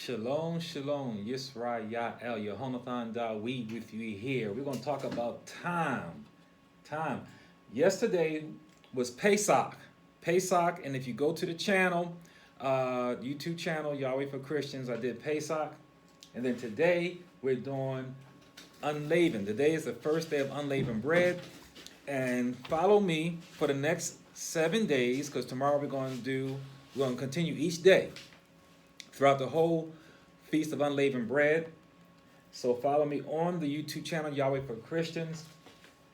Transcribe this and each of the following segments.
Shalom, shalom, Yisra Ya'el, Yehonathan Dawid with you here. We're going to talk about time. Time. Yesterday was Pesach. Pesach, and if you go to the channel, YouTube channel, Yahweh for Christians, I did Pesach. And then today, we're doing Unleavened. Today is the first day of unleavened bread. And follow me for the next 7 days, because tomorrow we're going to continue each day throughout the whole Feast of Unleavened Bread. So follow me on the YouTube channel, Yahweh for Christians.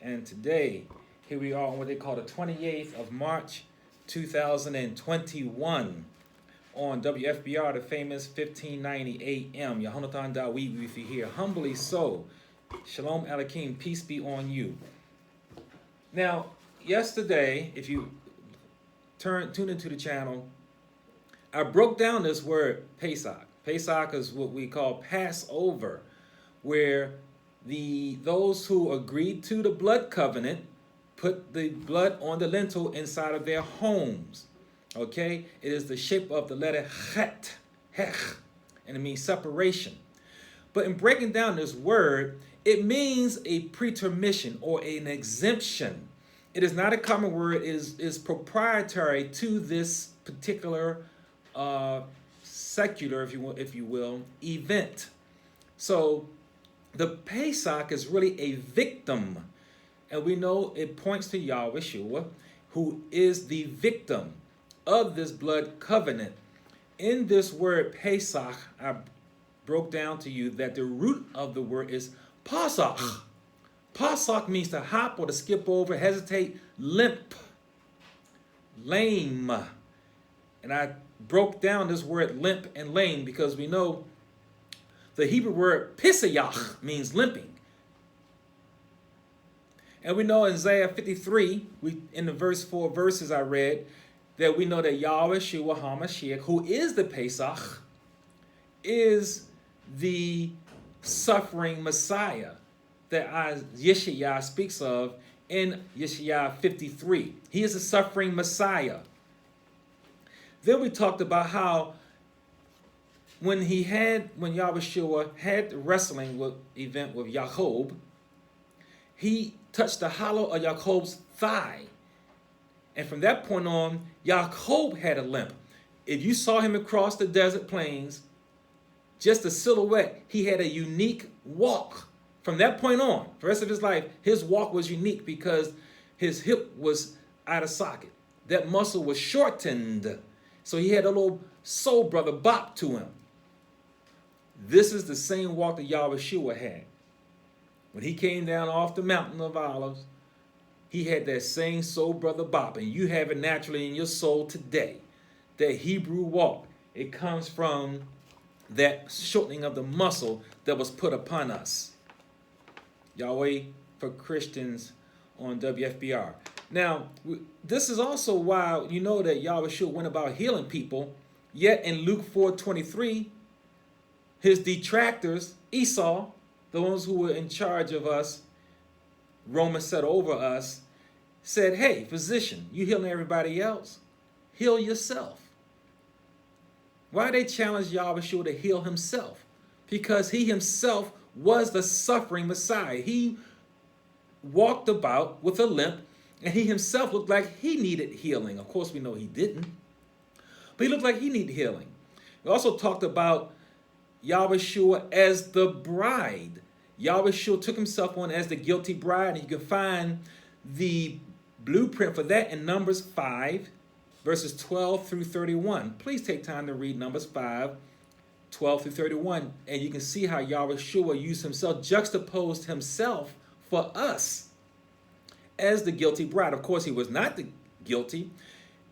And today, here we are on what they call the 28th of March, 2021. On WFBR, the famous 1590 AM. Yehonathan Dawid with you here. Humbly so. Shalom Aleichem, peace be on you. Now, yesterday, if you tune into the channel, I broke down this word Pesach. Pesach is what we call Passover, where those who agreed to the blood covenant put the blood on the lintel inside of their homes. Okay? It is the shape of the letter Chet, Hech, and it means separation. But in breaking down this word, it means a pretermission or an exemption. It is not a common word. It is proprietary to this particular secular, if you will, event. So the Pesach is really a victim, and we know it points to Yahweh, who is the victim of this blood covenant. In this word Pesach, I broke down to you that the root of the word is Pesach. Pesach means to hop or to skip over, hesitate, limp, lame. And I broke down this word limp and lame because we know the Hebrew word pisayach means limping. And we know in Isaiah 53, in the verse 4 verses I read, that we know that Yahweh Shua HaMashiach, who is the Pesach, is the suffering Messiah that Yeshaya speaks of in Yeshaya 53. He is a suffering Messiah. Then we talked about how when Yahweh had the wrestling event with Jacob, he touched the hollow of Jacob's thigh. And from that point on, Jacob had a limp. If you saw him across the desert plains, just a silhouette, he had a unique walk. From that point on, for the rest of his life, his walk was unique because his hip was out of socket. That muscle was shortened. So he had a little soul brother bop to him. This is the same walk that Yahweh had. When he came down off the mountain of Olives, he had that same soul brother bop. And you have it naturally in your soul today. That Hebrew walk. It comes from that shortening of the muscle that was put upon us. Yahweh for Christians on WFBR. Now, this is also why you know that Yahweh went about healing people. Yet in Luke 4:23, his detractors, Esau, the ones who were in charge of us, Roma set over us, said, hey, physician, you healing everybody else. Heal yourself. Why they challenged Yahweh to heal himself? Because he himself was the suffering Messiah. He walked about with a limp, and he himself looked like he needed healing. Of course, we know he didn't. But he looked like he needed healing. We also talked about Yahweh as the bride. Yahweh took himself on as the guilty bride. And you can find the blueprint for that in Numbers 5, verses 12 through 31. Please take time to read Numbers 5, 12 through 31. And you can see how Yahweh used himself, juxtaposed himself for us as the guilty bride. Of course, he was not the guilty.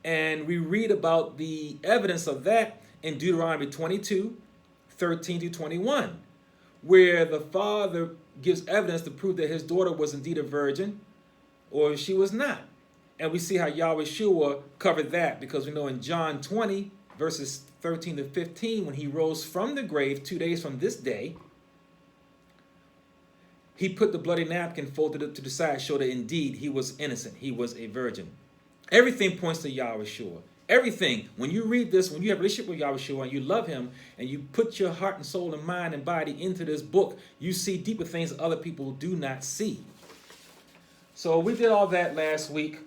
And we read about the evidence of that in Deuteronomy 22, 13 to 21, where the father gives evidence to prove that his daughter was indeed a virgin or she was not. And we see how Yahweh covered that because we know in John 20, verses 13 to 15, when he rose from the grave 2 days from this day, he put the bloody napkin, folded it to the side, showed that indeed he was innocent. He was a virgin. Everything points to Yahweh. Everything. When you read this, when you have a relationship with Yahweh and you love him, and you put your heart and soul and mind and body into this book, you see deeper things that other people do not see. So we did all that last week.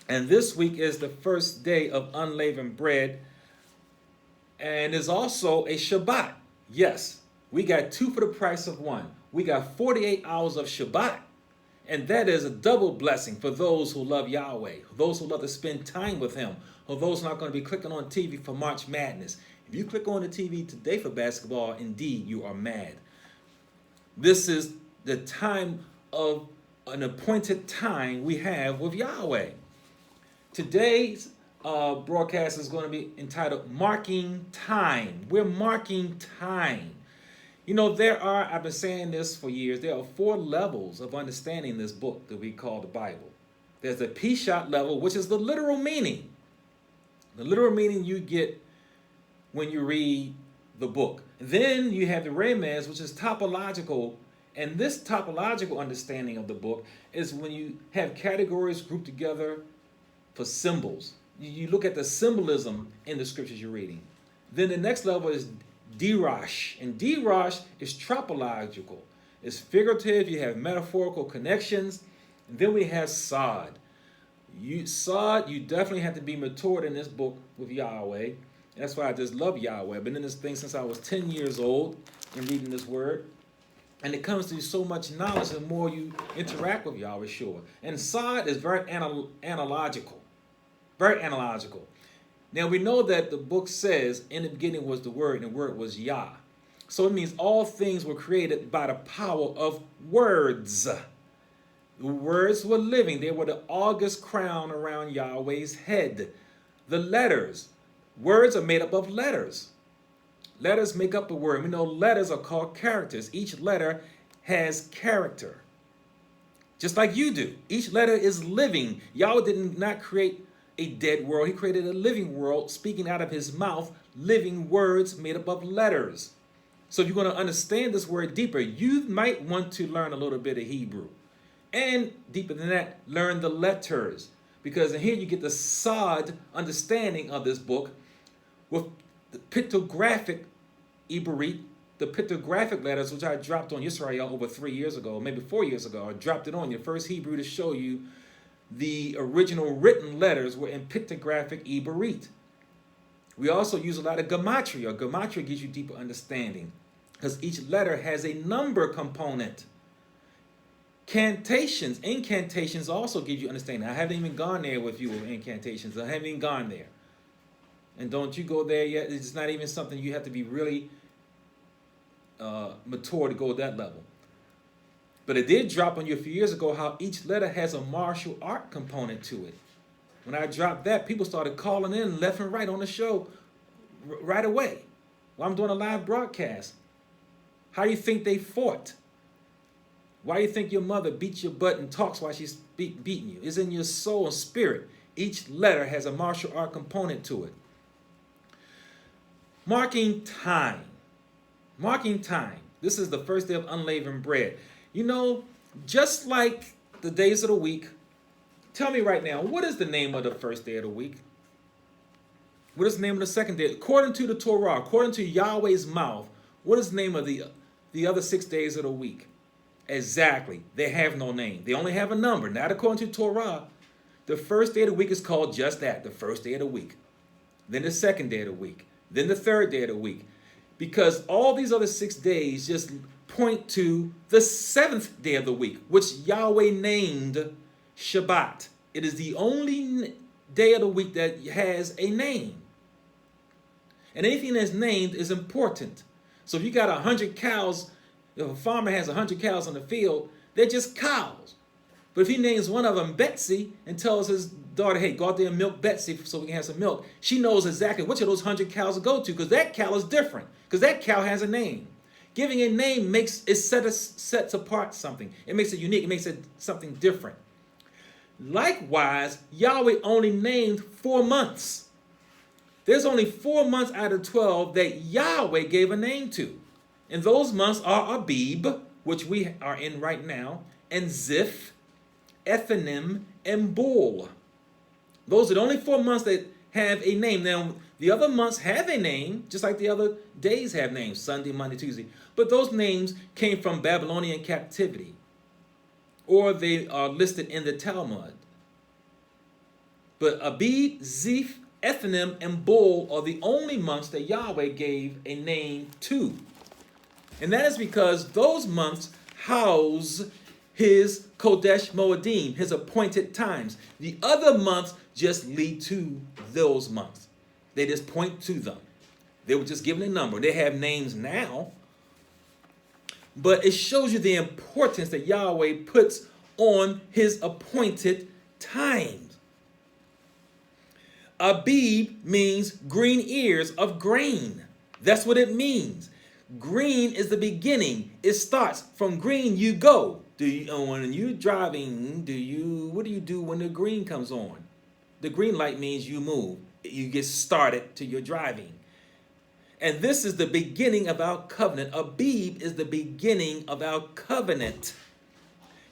And this week is the first day of unleavened bread. And is also a Shabbat. Yes, we got 2 for the price of 1. We got 48 hours of Shabbat. And that is a double blessing for those who love Yahweh, those who love to spend time with him, or those who are not going to be clicking on TV for March Madness. If you click on the TV today for basketball, indeed, you are mad. This is the time of an appointed time we have with Yahweh. Today's broadcast is going to be entitled Marking Time. We're marking time. You know, I've been saying this for years, there are 4 levels of understanding this book that we call the Bible. There's the Pesach level, which is the literal meaning. The literal meaning you get when you read the book. Then you have the Remez, which is topological. And this topological understanding of the book is when you have categories grouped together for symbols. You look at the symbolism in the scriptures you're reading. Then the next level is Dirash. And Dirash is tropological. It's figurative. You have metaphorical connections. And then we have Sod. You definitely have to be matured in this book with Yahweh. That's why I just love Yahweh. I've been in this thing since I was 10 years old and reading this word. And it comes to you so much knowledge the more you interact with Yahweh, sure. And Sod is very analogical. Very analogical. Now we know that the book says, in the beginning was the Word, and the Word was Yah. So it means all things were created by the power of words. The words were living. They were the august crown around Yahweh's head. The letters. Words are made up of letters. Letters make up a word. We know letters are called characters. Each letter has character. Just like you do. Each letter is living. Yahweh did not create a dead world. He created a living world, speaking out of his mouth, living words made up of letters. So if you're going to understand this word deeper, you might want to learn a little bit of Hebrew. And deeper than that, learn the letters. Because in here you get the Sod understanding of this book with the pictographic Ibarit, the pictographic letters, which I dropped on Yisrael over 3 years ago, maybe 4 years ago. I dropped it on your first Hebrew to show you the original written letters were in pictographic Ibarit. We also use a lot of gematria. Gematria gives you deeper understanding because each letter has a number component. Incantations also give you understanding. I haven't even gone there with you with incantations. I haven't even gone there. And don't you go there yet. It's not even something you have to be really mature to go to that level. But it did drop on you a few years ago how each letter has a martial art component to it. When I dropped that, people started calling in left and right on the show right away while I'm doing a live broadcast. How do you think they fought? Why do you think your mother beats your butt and talks while she's beating you? It's in your soul and spirit. Each letter has a martial art component to it. Marking time. Marking time. This is the first day of unleavened bread. You know, just like the days of the week, tell me right now, what is the name of the first day of the week? What is the name of the second day? According to the Torah, according to Yahweh's mouth, what is the name of the other 6 days of the week? Exactly. They have no name. They only have a number. Not according to Torah. The first day of the week is called just that, the first day of the week. Then the second day of the week. Then the third day of the week. Because all these other 6 days just point to the 7th day of the week, which Yahweh named Shabbat. It is the only day of the week that has a name. And anything that's named is important. So if you got 100 cows, if a farmer has 100 cows on the field, they're just cows. But if he names one of them Betsy and tells his daughter, hey, go out there and milk Betsy so we can have some milk, she knows exactly which of those 100 cows to go to because that cow is different, because that cow has a name. Giving a name makes it sets apart something. It makes it unique. It makes it something different. Likewise, Yahweh only named 4 months. There's only 4 months out of 12 that Yahweh gave a name to. And those months are Abib, which we are in right now, and Ziph, Ethanim, and Bul. Those are the only 4 months that have a name. Now, the other months have a name, just like the other days have names, Sunday, Monday, Tuesday. But those names came from Babylonian captivity, or they are listed in the Talmud. But Abib, Ziph, Ethanim, and Bul are the only months that Yahweh gave a name to. And that is because those months house his Kodesh Moedim, his appointed times. The other months just lead to those months. They just point to them. They were just given a number. They have names now. But it shows you the importance that Yahweh puts on his appointed times. Abib means green ears of grain. That's what it means. Green is the beginning. It starts from green you go. When you're driving, what do you do when the green comes on? The green light means you move. You get started to your driving. And this is the beginning of our covenant. Abib is the beginning of our covenant.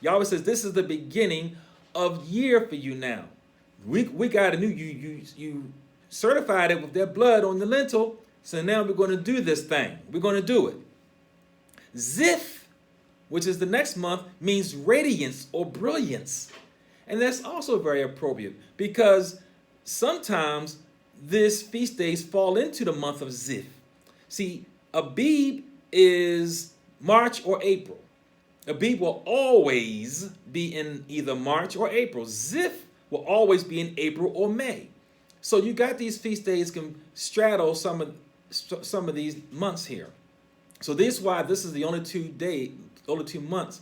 Yahweh says this is the beginning of year for you now. We got a new, you certified it with their blood on the lintel. So now we're going to do this thing. We're going to do it. Ziph, which is the next month, means radiance or brilliance. And that's also very appropriate because sometimes these feast days fall into the month of Ziph. See, Abib is March or April. Abib will always be in either March or April. Ziph will always be in April or May. So you got these feast days can straddle some of these months here. So this is why this is the only two months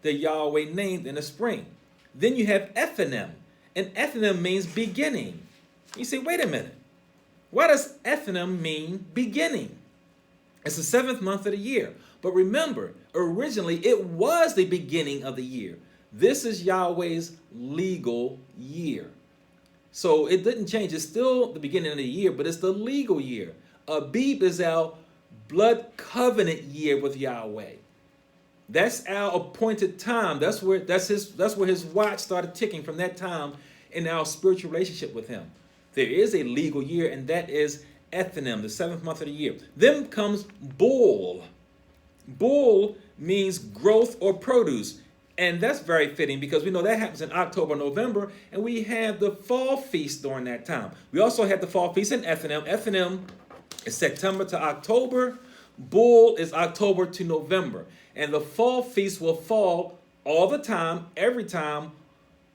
that Yahweh named in the spring. Then you have Ethanim, and Ethanim means beginning. You say, wait a minute. Why does Ethanim mean beginning? It's the 7th month of the year. But remember, originally it was the beginning of the year. This is Yahweh's legal year. So it didn't change. It's still the beginning of the year, but it's the legal year. Abib is our blood covenant year with Yahweh. That's our appointed time. That's where his watch started ticking from that time in our spiritual relationship with him. There is a legal year, and that is Ethanim, the 7th month of the year. Then comes Bul. Bul means growth or produce. And that's very fitting because we know that happens in October, November, and we have the fall feast during that time. We also have the fall feast in Ethanim. Ethanim is September to October. Bul is October to November. And the fall feast will fall all the time, every time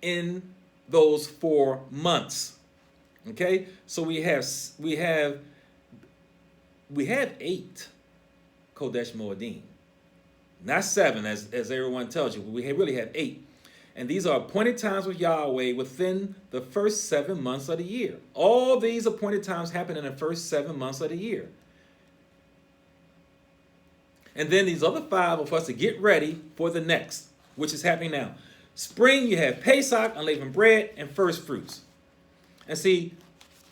in those 4 months. Okay? So we have 8 Kodesh Moedim. Not 7, as everyone tells you. We really have 8. And these are appointed times with Yahweh within the first 7 months of the year. All these appointed times happen in the first 7 months of the year. And then these other 5 are for us to get ready for the next, which is happening now. Spring, you have Pesach, unleavened bread, and first fruits. And see,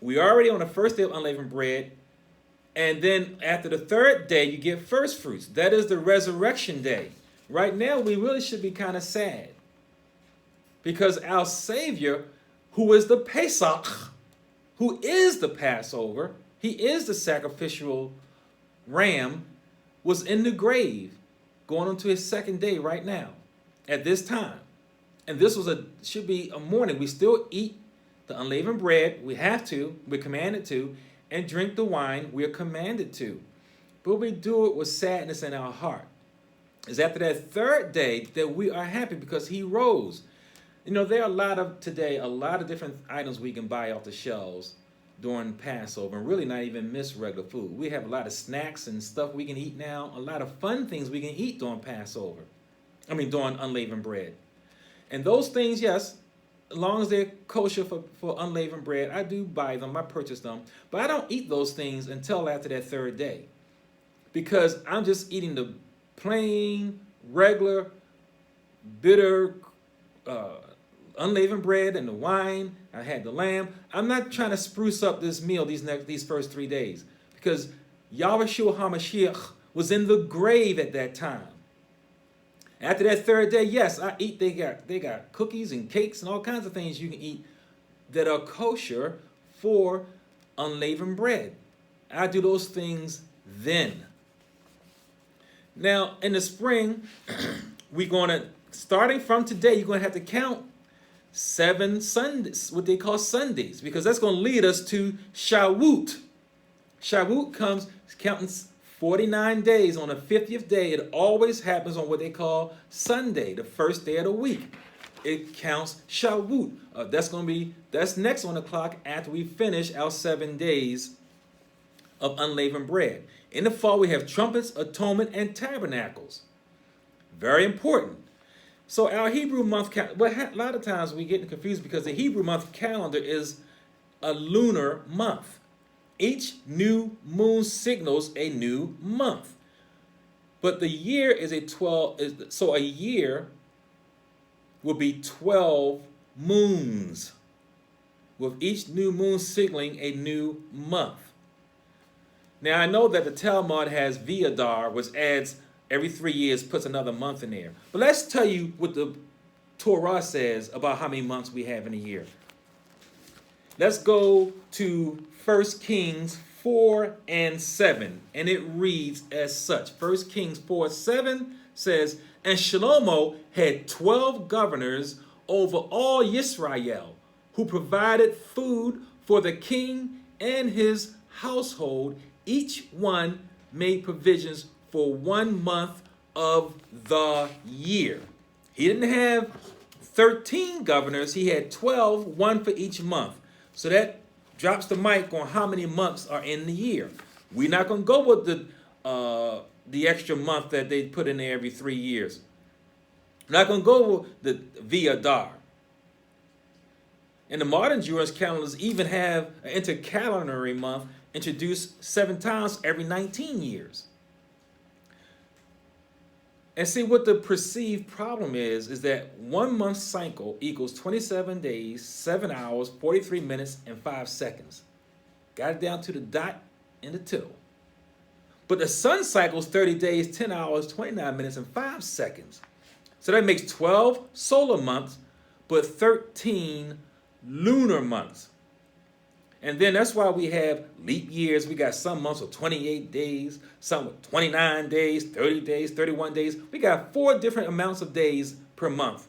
we're already on the first day of unleavened bread. And then after the 3rd day, you get first fruits. That is the resurrection day. Right now, we really should be kind of sad. Because our Savior, who is the Pesach, who is the Passover, he is the sacrificial ram, was in the grave, going on to his 2nd day right now, at this time. And this should be a morning. We still eat the unleavened bread. We have to. We're commanded to. And drink the wine we are commanded to. But we do it with sadness in our heart. It's after that 3rd day that we are happy because he rose. You know, there are a lot of different items we can buy off the shelves during Passover and really not even miss regular food. We have a lot of snacks and stuff we can eat now, a lot of fun things we can eat during Passover. During unleavened bread. And those things, yes, as long as they're kosher for unleavened bread, I do buy them, I purchase them. But I don't eat those things until after that 3rd day. Because I'm just eating the plain, regular, bitter, unleavened bread and the wine. I had the lamb. I'm not trying to spruce up this meal these first 3 days. Because Yahweh HaMashiach was in the grave at that time. After that 3rd day, yes, I eat. They got cookies and cakes and all kinds of things you can eat that are kosher for unleavened bread. I do those things then. Now, in the spring, we're going to, starting from today, you're going to have to count 7 Sundays, what they call Sundays, because that's going to lead us to Shavuot. Shavuot comes counting 49 days. On the 50th day, it always happens on what they call Sunday, the first day of the week. It counts Shavuot. That's next on the clock after we finish our 7 days of unleavened bread. In the fall, we have trumpets, atonement, and tabernacles. Very important. So our Hebrew month, a lot of times we get confused because the Hebrew month calendar is a lunar month. Each new moon signals a new month. But the year is so a year will be 12 moons, with each new moon signaling a new month. Now, I know that the Talmud has V'Adar, which adds every 3 years, puts another month in there. But let's tell you what the Torah says about how many months we have in a year. Let's go to 1 Kings 4 and 7, and it reads as such. 1 Kings 4:7 says, "And Shlomo had 12 governors over all Yisrael, who provided food for the king and his household. Each one made provisions for 1 month of the year." He didn't have 13 governors. He had 12, one for each month. So that drops the mic on how many months are in the year. We're not going to go with the extra month that they put in there every 3 years. We're not going to go with the V'Adar. And the modern Jewish calendars even have an intercalendary month introduced 7 times every 19 years. And see, what the perceived problem is that 1 month cycle equals 27 days, 7 hours, 43 minutes, and 5 seconds. Got it down to the dot and the tittle. But the sun cycle is 30 days, 10 hours, 29 minutes, and 5 seconds. So that makes 12 solar months, but 13 lunar months. And then that's why we have leap years. We got some months with 28 days, some with 29 days, 30 days, 31 days. We got 4 different amounts of days per month.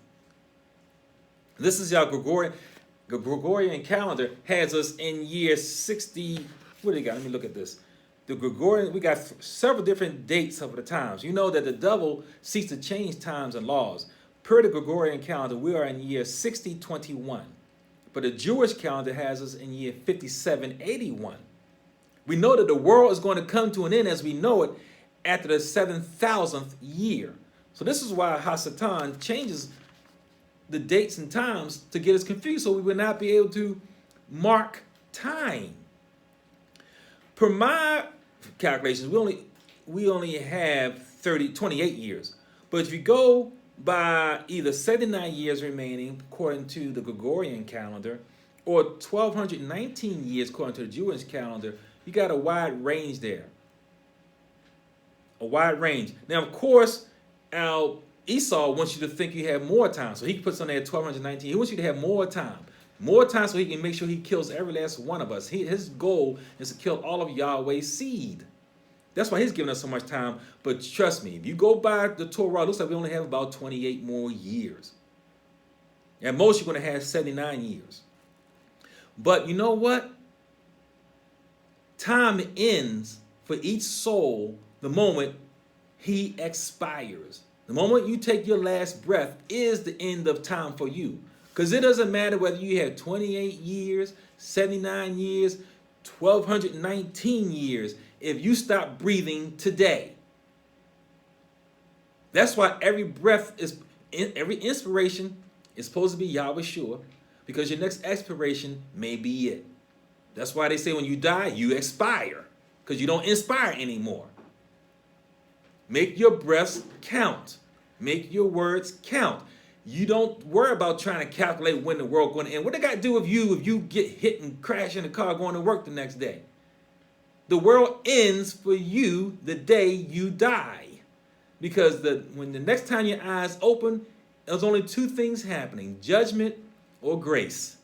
This is our Gregorian calendar has us in year 60. What do you got? Let me look at this. The Gregorian, we got several different dates of the times. You know that the devil seeks to change times and laws. Per the Gregorian calendar, we are in year 6021. But the Jewish calendar has us in year 5781. We know that the world is going to come to an end as we know it after the 7,000th year. So this is why Hasatan changes the dates and times to get us confused, so we will not be able to mark time. Per my calculations, we only have 28 years. But if you go by either 79 years remaining according to the Gregorian calendar or 1,219 years according to the Jewish calendar, you got a wide range there. A wide range. Now, of course, Esau wants you to think you have more time. So he puts on there 1,219. He wants you to have more time. More time so he can make sure he kills every last one of us. His goal is to kill all of Yahweh's seed. That's why he's giving us so much time. But trust me, if you go by the Torah, it looks like we only have about 28 more years. At most, you're going to have 79 years. But you know what? Time ends for each soul the moment he expires. The moment you take your last breath is the end of time for you. Because it doesn't matter whether you have 28 years, 79 years, 1,219 years. If you stop breathing today. That's why every breath every inspiration is supposed to be Yahweh Shua, because your next expiration may be it. That's why they say when you die, you expire, because you don't inspire anymore. Make your breaths count. Make your words count. You don't worry about trying to calculate when the world going to end. What they got to do with you if you get hit and crash in the car going to work the next day? The world ends for you the day you die. Because when the next time your eyes open, there's only 2 things happening: judgment or grace.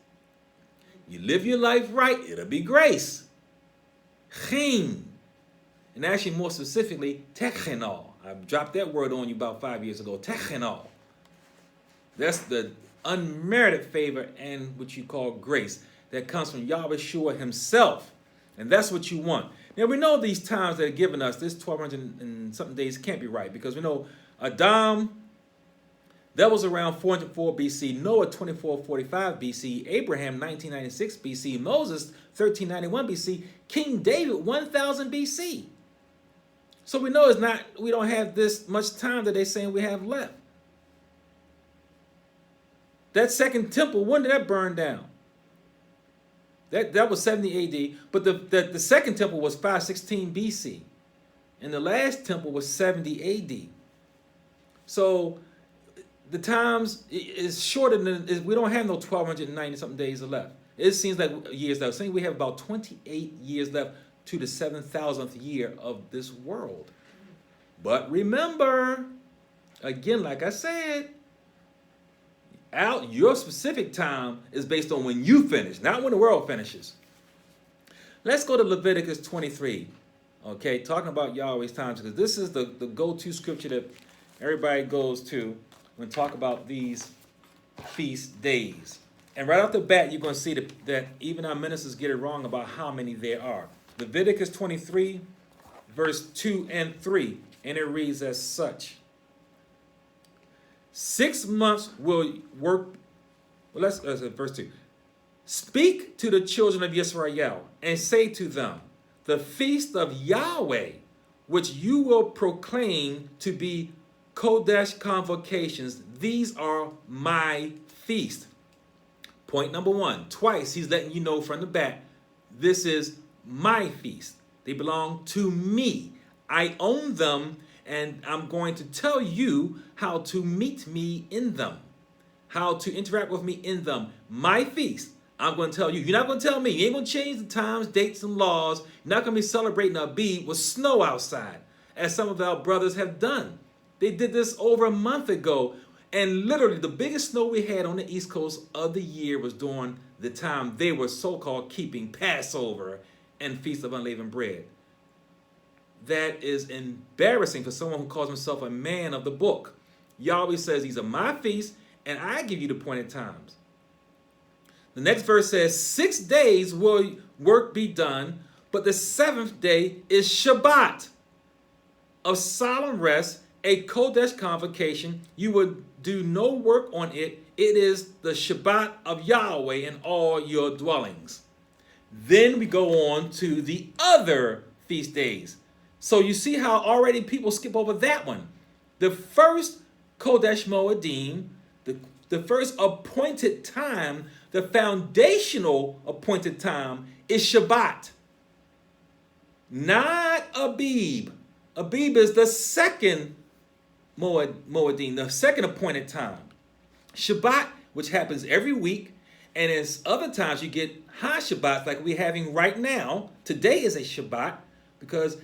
You live your life right, it'll be grace. Chin. And actually, more specifically, techenol. I dropped that word on you about 5 years ago. Techenol. That's the unmerited favor and what you call grace that comes from Yahweh Shua himself. And that's what you want. Now, we know these times that are given us, this 1,200 and something days can't be right, because we know Adam, that was around 404 BC, Noah 2445 BC, Abraham 1996 BC, Moses 1391 BC, King David 1000 BC. So we know we don't have this much time that they're saying we have left. That second temple, when did that burn down? That was 70 AD, but the second temple was 516 BC, and the last temple was 70 AD. So the times is shorter than, we don't have no 1,290 something days left. It seems like years left. Saying we have about 28 years left to the 7,000th year of this world. But remember, again, like I said, your specific time is based on when you finish, not when the world finishes. Let's go to Leviticus 23. Okay, talking about Yahweh's times, because this is the go-to scripture that everybody goes to when talk about these feast days. And right off the bat, you're going to see that even our ministers get it wrong about how many there are. Leviticus 23, verse 2 and 3, and it reads as such. 6 months will work. Well, let's verse 2. Speak to the children of Israel and say to them, the feast of Yahweh, which you will proclaim to be Kodesh convocations, these are my feast. Point number 1. Twice he's letting you know from the back, this is my feast. They belong to me. I own them, and I'm going to tell you how to meet me in them, how to interact with me in them. My feast, I'm going to tell you. You're not going to tell me. You ain't going to change the times, dates, and laws. You're not going to be celebrating a Abib with snow outside, as some of our brothers have done. They did this over a month ago, and literally the biggest snow we had on the East Coast of the year was during the time they were so-called keeping Passover and Feast of Unleavened Bread. That is embarrassing for someone who calls himself a man of the book. Yahweh says these are my feasts, and I give you the appointed times. The next verse says, 6 days will work be done, but the 7th day is Shabbat, of solemn rest, a Kodesh convocation. You will do no work on it. It is the Shabbat of Yahweh in all your dwellings. Then we go on to the other feast days. So you see how already people skip over that one. The first Kodesh Moedim, the first appointed time, the foundational appointed time is Shabbat. Not Abib. Abib is the second Moedim, the second appointed time. Shabbat, which happens every week, and as other times you get high Shabbats like we're having right now. Today is a Shabbat because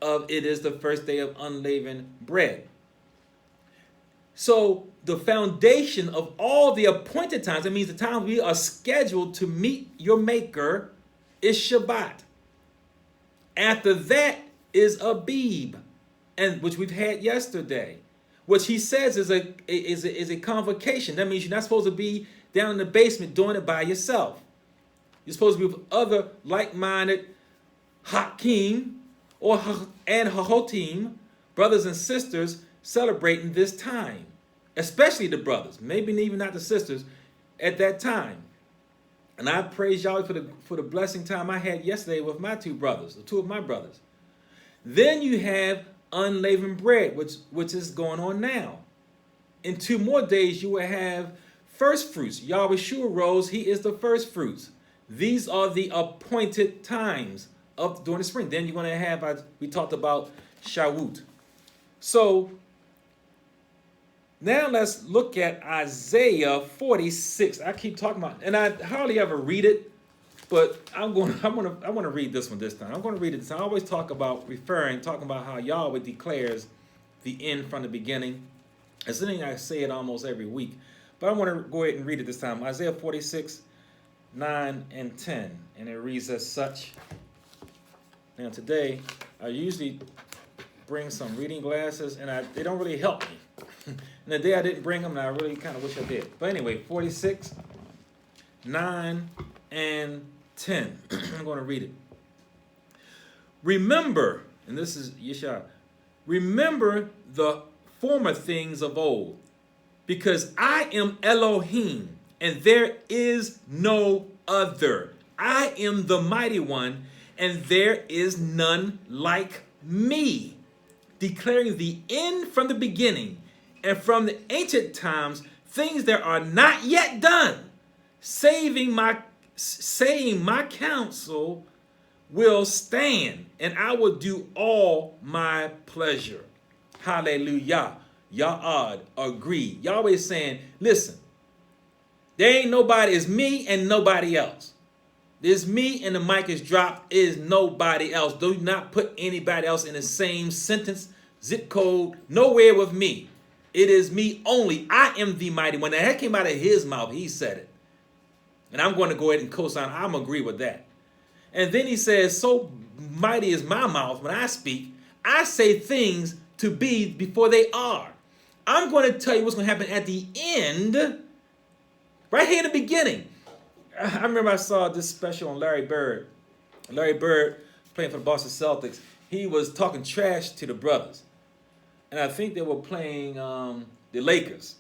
it is the first day of unleavened bread. So the foundation of all the appointed times, that means the time we are scheduled to meet your maker, is Shabbat. After that is Abib, and which we've had yesterday, which he says is a convocation. That means you're not supposed to be down in the basement doing it by yourself. You're supposed to be with other like-minded Hakim and Hahotim, brothers and sisters, celebrating this time. Especially the brothers, maybe even not the sisters, at that time. And I praise y'all for the blessing time I had yesterday with my two brothers, the two of my brothers. Then you have unleavened bread, which is going on now. In 2 more days, you will have first fruits. Yahweh Shua rose, he is the first fruits. These are the appointed times during the spring. Then you're going to have, we talked about Shawut. So now let's look at Isaiah 46. I keep talking about, and I hardly ever read it, but I want to read this one this time. I'm going to read it this time. I always talking about how Yahweh declares the end from the beginning. As something I say it almost every week, but I want to go ahead and read it this time. Isaiah 46, 9 and 10. And it reads as such. Now today, I usually bring some reading glasses, and they don't really help me. And the day I didn't bring them, and I really kind of wish I did. But anyway, 46, 9, and 10. I'm going to read it. Remember, and this is Yeshua, remember the former things of old, because I am Elohim, and there is no other. I am the mighty one, and there is none like me, declaring the end from the beginning, and from the ancient times, things that are not yet done, saying my counsel will stand, and I will do all my pleasure. Hallelujah. Ya'ad, agree. Yahweh is saying, listen, there ain't nobody, it's me and nobody else. There's me and the mic is dropped, is nobody else. Do not put anybody else in the same sentence, zip code, nowhere with me. It is me only. I am the mighty one. Now, that came out of his mouth. He said it. And I'm going to go ahead and co-sign. I'm agree with that. And then he says, so mighty is my mouth when I speak. I say things to be before they are. I'm going to tell you what's going to happen at the end, right here in the beginning. I remember I saw this special on Larry Bird. Larry Bird, playing for the Boston Celtics, he was talking trash to the brothers. And I think they were playing the Lakers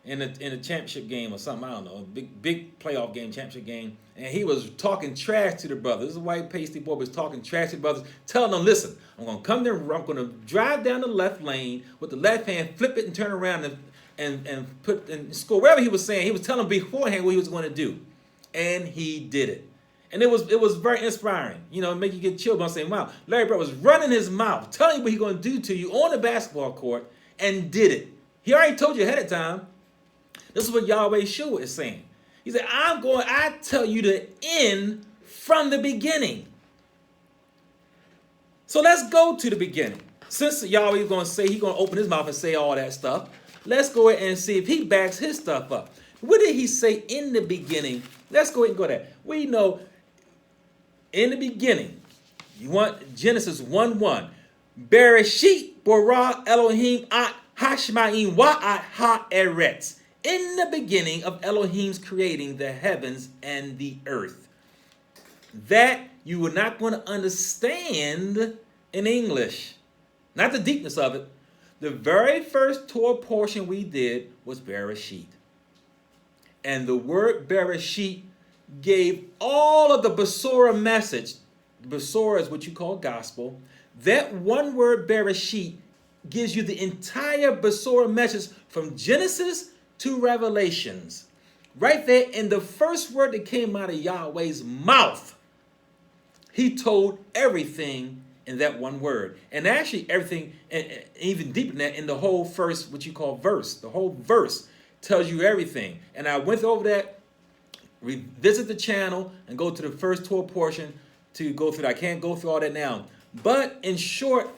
in a championship game or something. I don't know, a big playoff game, championship game. And he was talking trash to the brothers. This white pasty boy was talking trash to the brothers, telling them, listen, I'm going to come there, I'm going to drive down the left lane with the left hand, flip it and turn around and put and score. Whatever he was saying, he was telling them beforehand what he was going to do. And he did it. And it was very inspiring. You know, make you get chilled by saying, wow, Larry Bird was running his mouth, telling you what he's going to do to you on the basketball court, and did it. He already told you ahead of time. This is what Yahweh Shua is saying. He said, I tell you the end from the beginning. So let's go to the beginning. Since Yahweh is going to say, he's going to open his mouth and say all that stuff, let's go ahead and see if he backs his stuff up. What did he say in the beginning? Let's go ahead and go there. We know in the beginning, you want Genesis 1:1. Bereshit bara Elohim at hashmaim wa'at ha'eretz. In the beginning of Elohim's creating the heavens and the earth. That you were not going to understand in English. Not the deepness of it. The very first Torah portion we did was Bereshit. And the word Bereshit gave all of the Besorah message. Besorah is what you call gospel. That one word Bereshit gives you the entire Besorah message from Genesis to Revelations. Right there in the first word that came out of Yahweh's mouth, he told everything in that one word. And actually everything, and even deeper than that, in the whole first, what you call verse. The whole verse tells you everything. And I went over that, revisit the channel, and go to the first Torah portion to go through that. I can't go through all that now. But in short,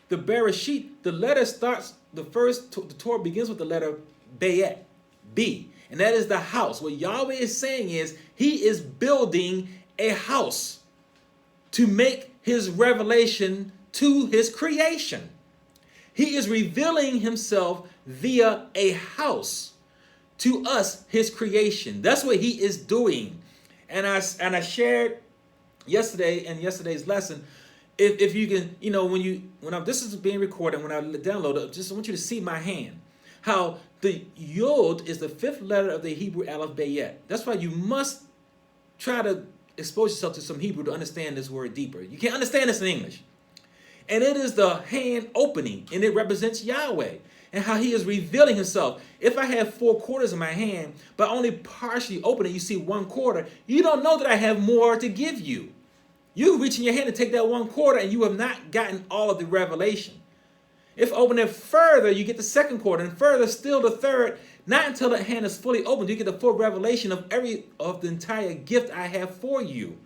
the Bereshit, the letter starts, the Torah begins with the letter Bayet, B. And that is the house. What Yahweh is saying is he is building a house to make his revelation to his creation. He is revealing himself via a house to us, his creation. That's what he is doing. And I shared yesterday in yesterday's lesson, if you can, you know, this is being recorded, when I download it, just I want you to see my hand. How the Yod is the fifth letter of the Hebrew Aleph Bayet. That's why you must try to expose yourself to some Hebrew to understand this word deeper. You can't understand this in English. And it is the hand opening, and it represents Yahweh and how he is revealing himself. If I have 4 quarters in my hand, but only partially open it, you see 1 quarter, you don't know that I have more to give you. You reach in your hand to take that 1 quarter, and you have not gotten all of the revelation. If open it further, you get the 2nd quarter, and further still the 3rd. Not until the hand is fully opened do you get the full revelation of the entire gift I have for you.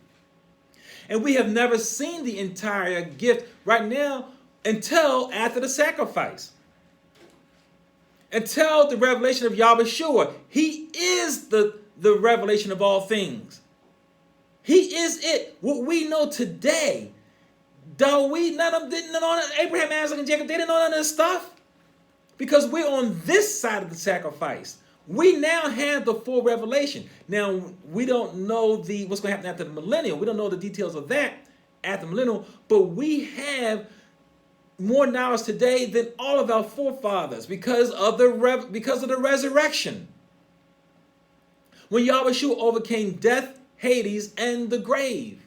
And we have never seen the entire gift right now until after the sacrifice. Until the revelation of Yahweh Shua. He is the the revelation of all things. He is it. What we know today, none of them didn't know, Abraham, Isaac, and Jacob, they didn't know none of this stuff. Because we're on this side of the sacrifice. We now have the full revelation. Now, we don't know what's going to happen after the millennium. We don't know the details of that at the millennium, but we have more knowledge today than all of our forefathers because of the resurrection. When Yahweh overcame death, Hades, and the grave.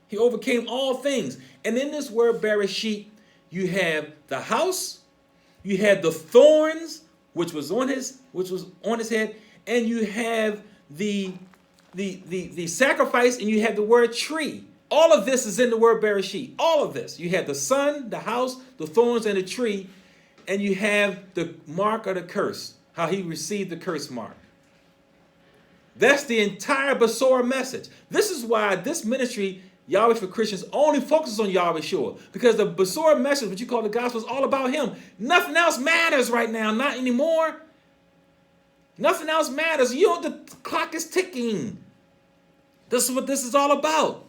He overcame all things. And in this word Bereshit, you have the house, you had the thorns, which was on his head, and you have the sacrifice, and you have the word tree. All of this is in the word Bereshit. All of this. You have the sun, the house, the thorns, and the tree, and you have the mark of the curse, how he received the curse mark. That's the entire Besorah message. This is why this ministry, Yahweh for Christians, only focuses on Yahweh Shua. Because the Besorah message, what you call the gospel, is all about him. Nothing else matters right now. Not anymore. Nothing else matters. The clock is ticking. This is what this is all about.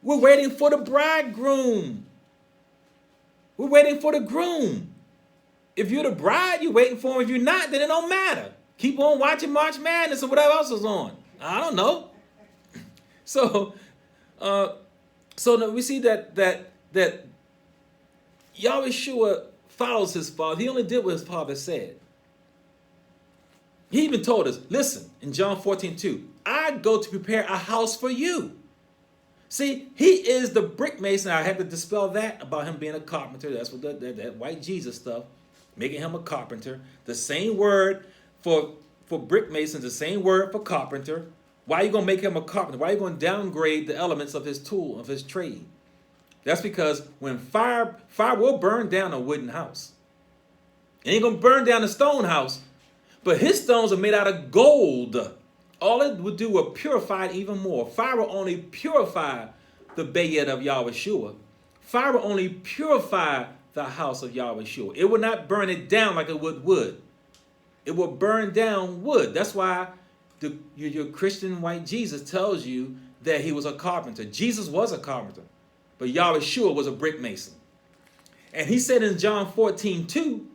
We're waiting for the bridegroom. We're waiting for the groom. If you're the bride, you're waiting for him. If you're not, then it don't matter. Keep on watching March Madness or whatever else is on. I don't know. So we see that Yahweh Shua follows his father. He only did what his father said. He even told us, listen, in John 14:2, I go to prepare a house for you. See, he is the brick mason. I had to dispel that about him being a carpenter. That's what that white Jesus stuff, making him a carpenter. The same word for brick masons, the same word for carpenter. Why are you going to make him a carpenter? Why are you going to downgrade the elements of his tool, of his trade? That's because when fire will burn down a wooden house. It ain't going to burn down a stone house, but his stones are made out of gold. All it would do will purify it even more. Fire will only purify the Bayet of Yahweh Shua. Fire will only purify the house of Yahweh Shua. It will not burn it down like it would wood. It will burn down wood. That's why your Christian white Jesus tells you that he was a carpenter. Jesus was a carpenter, but Yahweh Shua was a brick mason. And he said in John 14:2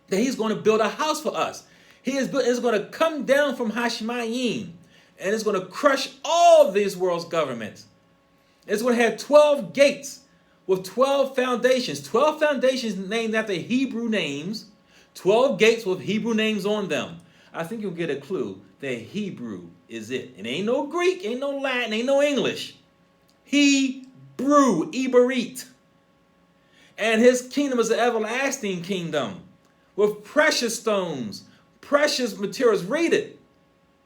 that he's going to build a house for us. He is going to come down from Hashemayim, and it's going to crush all these world's governments. It's going to have 12 gates with 12 foundations. 12 foundations named after Hebrew names. 12 gates with Hebrew names on them. I think you'll get a clue that Hebrew is it. It ain't no Greek, ain't no Latin, ain't no English. Hebrew, Iberit. And his kingdom is an everlasting kingdom with precious stones, precious materials. Read it.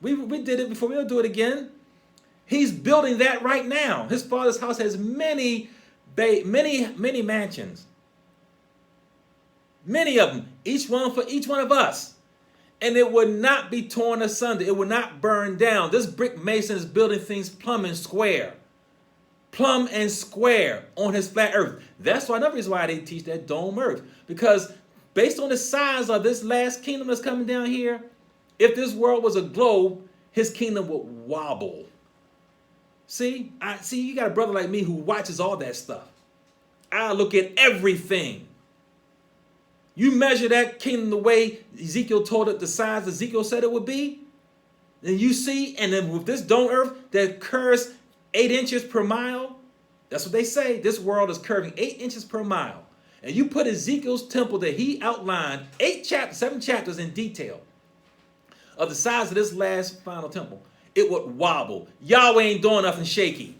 We did it before. We'll do it again. He's building that right now. His father's house has many mansions. Many of them. Each one for each one of us. And it would not be torn asunder. It would not burn down. This brick mason is building things plumb and square. Plumb and square on his flat earth. That's why another reason why they teach that dome earth. Because based on the size of this last kingdom that's coming down here, if this world was a globe, his kingdom would wobble. See, you got a brother like me who watches all that stuff. I look at everything. You measure that kingdom the way Ezekiel told it, the size Ezekiel said it would be, then you see, and then with this dome earth that curves 8 inches per mile, that's what they say. This world is curving 8 inches per mile. And you put Ezekiel's temple that he outlined 7 chapters in detail of the size of this last final temple, it would wobble. Yahweh ain't doing nothing shaky.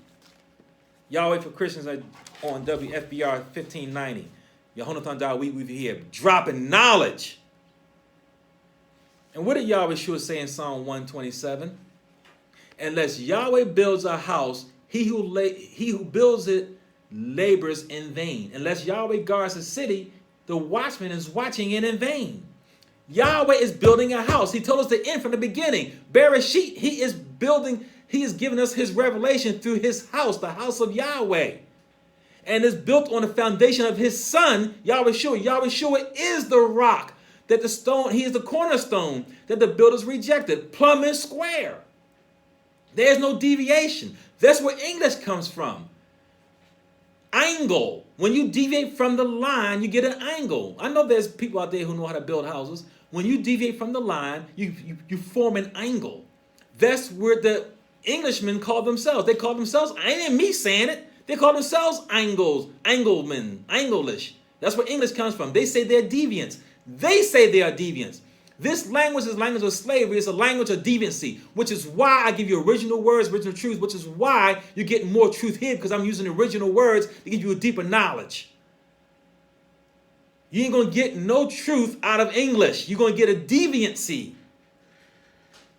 Yahweh for Christians on WFBR 1590. Yehonathan Dah, we here dropping knowledge. And what did Yahweh Shua say in Psalm 127? Unless Yahweh builds a house, he who builds it labors in vain. Unless Yahweh guards a city, the watchman is watching it in vain. Yahweh is building a house. He told us the end from the beginning. Bereshit, he is giving us his revelation through his house, the house of Yahweh. And it's built on the foundation of his son, Yahweh Shua. Yahweh Shua is the rock, that the stone, he is the cornerstone that the builders rejected, plumb and square. There's no deviation. That's where English comes from. Angle. When you deviate from the line, you get an angle. I know there's people out there who know how to build houses. When you deviate from the line, you form an angle. That's where the Englishmen call themselves. They call themselves, I ain't me saying it. They call themselves anglemen, English. That's where English comes from. They say they're deviants. They say they are deviants. This language is language of slavery. It's a language of deviancy, which is why I give you original words, original truth, which is why you get more truth here, because I'm using original words to give you a deeper knowledge. You ain't going to get no truth out of English. You're going to get a deviancy.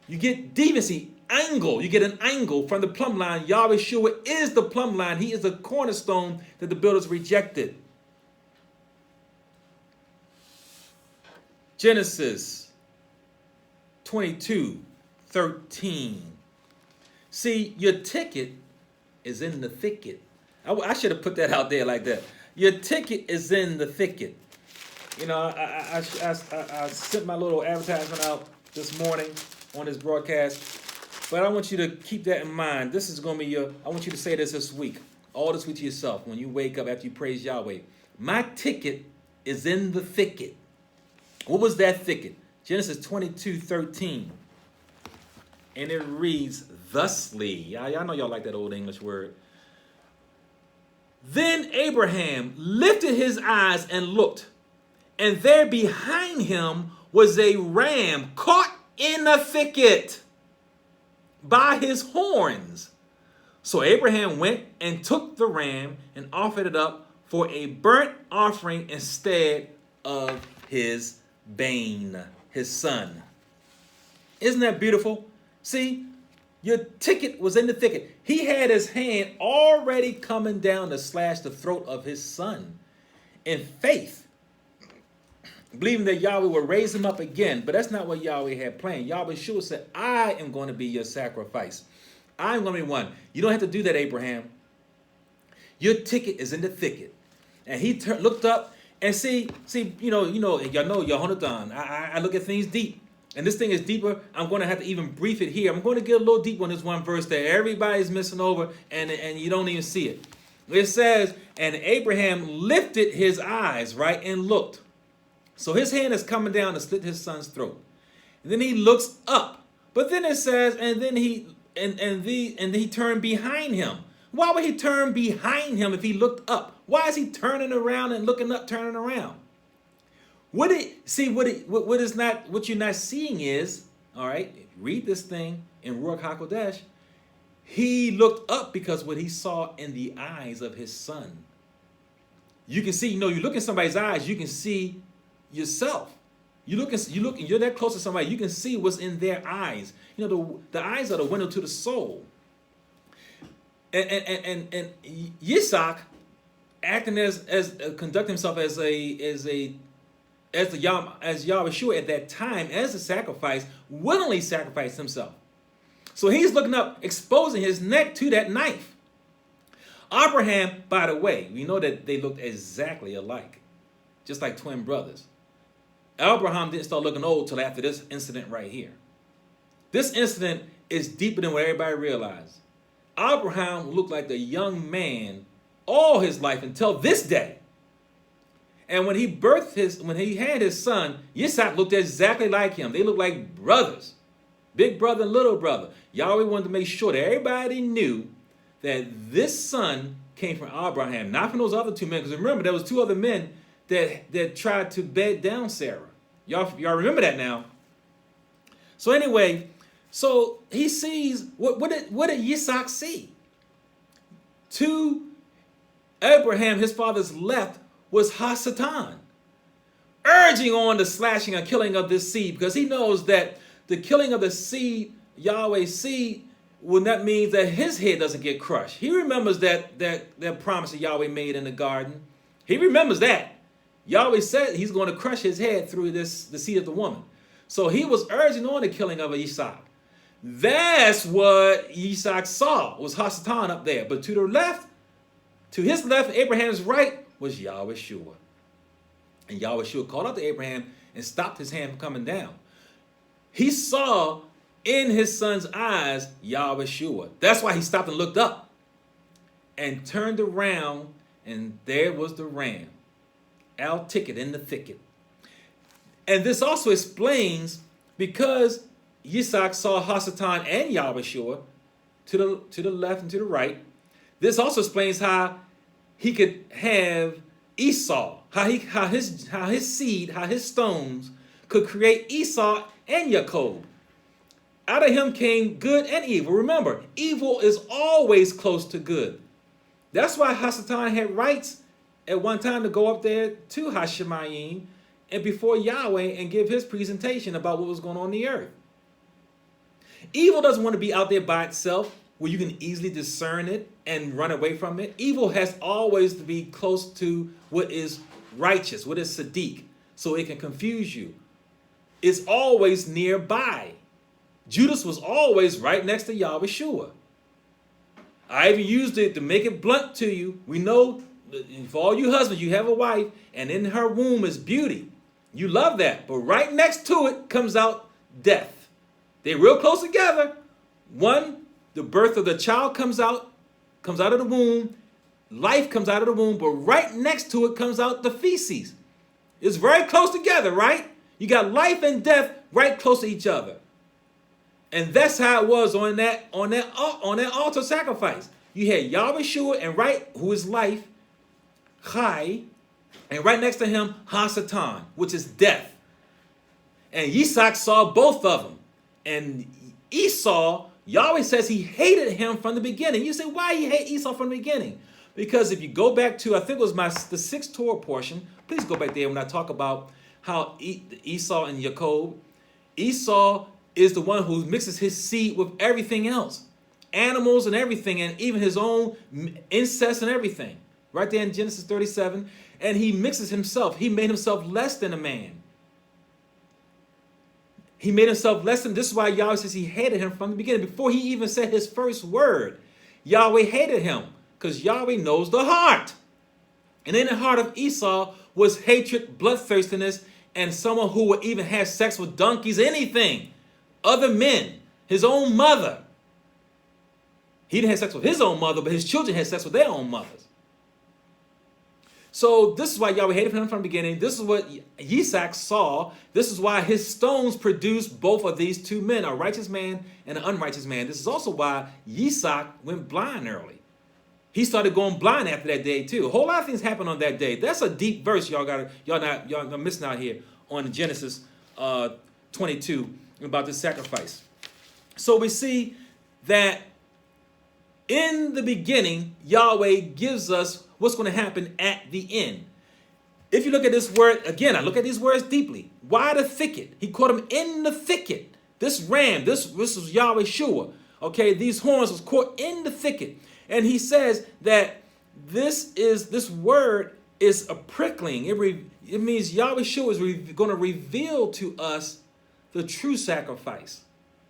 You get deviancy, angle. You get an angle from the plumb line. Yahweh Shua is the plumb line. He is the cornerstone that the builders rejected. Genesis 22:13. See, your ticket is in the thicket. I should have put that out there like that. Your ticket is in the thicket. You know, I sent my little advertisement out this morning on this broadcast, but I want you to keep that in mind. This is going to be I want you to say this week, all this week to yourself, when you wake up after you praise Yahweh. My ticket is in the thicket. What was that thicket? Genesis 22:13. And it reads thusly. Y'all know y'all like that old English word. Then Abraham lifted his eyes and looked, and there behind him was a ram caught in a thicket by his horns. So Abraham went and took the ram and offered it up for a burnt offering instead of his bane, his son. Isn't that beautiful? See, your ticket was in the thicket. He had his hand already coming down to slash the throat of his son in faith, believing that Yahweh would raise him up again. But that's not what Yahweh had planned. Yahweh Shua said, I am going to be your sacrifice. I'm going to be one. You don't have to do that, Abraham. Your ticket is in the thicket. And he looked up and see, y'all know Yehonatan. I look at things deep. And this thing is deeper. I'm going to have to even brief it here. I'm going to get a little deep on this one verse that everybody's missing over and you don't even see it. It says, and Abraham lifted his eyes, right, and looked. So his hand is coming down to slit his son's throat. And then he looks up. But then it says, and then he turned behind him. Why would he turn behind him if he looked up? Why is he turning around and looking up, turning around? What you're not seeing is, all right, read this thing in Ruach HaKodesh. He looked up because what he saw in the eyes of his son. You can see, you look in somebody's eyes, you can see yourself. You're that close to somebody, you can see what's in their eyes. The eyes are the window to the soul. And Yitzhak, acting as conducting himself as Yahweh Shua at that time, as a sacrifice, willingly sacrificed himself. So he's looking up, exposing his neck to that knife. Abraham, by the way, we know that they looked exactly alike, just like twin brothers. Abraham didn't start looking old till after this incident right here. This incident is deeper than what everybody realized. Abraham looked like the young man all his life until this day. And when he had his son, Yitzhak looked exactly like him. They looked like brothers, big brother and little brother. Yahweh wanted to make sure that everybody knew that this son came from Abraham, not from those other two men. Because remember, there was two other men that tried to bed down Sarah. Y'all remember that now. So anyway, so he sees, what did Yitzhak see? To Abraham, his father's left, was Hasatan, urging on the slashing and killing of this seed, because he knows that the killing of the seed, Yahweh's seed, well, that means that his head doesn't get crushed. He remembers that promise that Yahweh made in the garden. He remembers that. Yahweh said he's going to crush his head through the seed of the woman. So he was urging on the killing of Isaac. That's what Isaac saw, was Hasatan up there. But to the left, to his left, Abraham's right, was Yahweh Shua. And Yahweh Shua called out to Abraham and stopped his hand from coming down. He saw in his son's eyes, Yahweh. That's why he stopped and looked up and turned around, and there was the ram, our ticket in the thicket. And this also explains, because Yitzhak saw Hasatan and Yahweh to the left and to the right, this also explains how he could have Esau, how his seed, how his stones could create Esau and Jacob. Out of him came good and evil. Remember, evil is always close to good. That's why Hasatan had rights at one time to go up there to Hashemayim and before Yahweh and give his presentation about what was going on the earth. Evil doesn't want to be out there by itself where you can easily discern it and run away from it. Evil has always to be close to what is righteous, what is Sadiq, so it can confuse you. It's always nearby. Judas was always right next to Yahweh. I even used it to make it blunt to you. We know for all you husbands, you have a wife, and in her womb is beauty. You love that. But right next to it comes out death. They're real close together. One, the birth of the child comes out of the womb. Life comes out of the womb. But right next to it comes out the feces. It's very close together, right? You got life and death right close to each other. And that's how it was on that altar sacrifice. You had Yahweh and right, who is life, Chai, and right next to him, Hasatan, which is death. And Yitzhak saw both of them. And Esau, Yahweh says he hated him from the beginning. You say, why he hate Esau from the beginning? Because if you go back to, I think it was the 6th Torah portion, please go back there when I talk about how Esau and Jacob, Esau is the one who mixes his seed with everything else, animals and everything, and even his own incest and everything. Right there in Genesis 37, and he mixes himself. He made himself less than a man. He made himself less than. This is why Yahweh says he hated him from the beginning. Before he even said his first word, Yahweh hated him because Yahweh knows the heart. And in the heart of Esau was hatred, bloodthirstiness, and someone who would even have sex with donkeys, anything. Other men, his own mother. He didn't have sex with his own mother, but his children had sex with their own mothers. So this is why Yahweh hated him from the beginning. This is what Yitzhak saw. This is why his stones produced both of these two men, a righteous man and an unrighteous man. This is also why Yitzhak went blind early. He started going blind after that day too. A whole lot of things happened on that day. That's a deep verse. Y'all not missing out here on Genesis 22 about this sacrifice. So we see that in the beginning, Yahweh gives us what's going to happen at the end. If you look at this word, again, I look at these words deeply. Why the thicket? He caught him in the thicket. This ram, this was Yahweh Shua. Okay, these horns was caught in the thicket. And he says that this word is a prickling. It means Yahweh Shua is going to reveal to us the true sacrifice.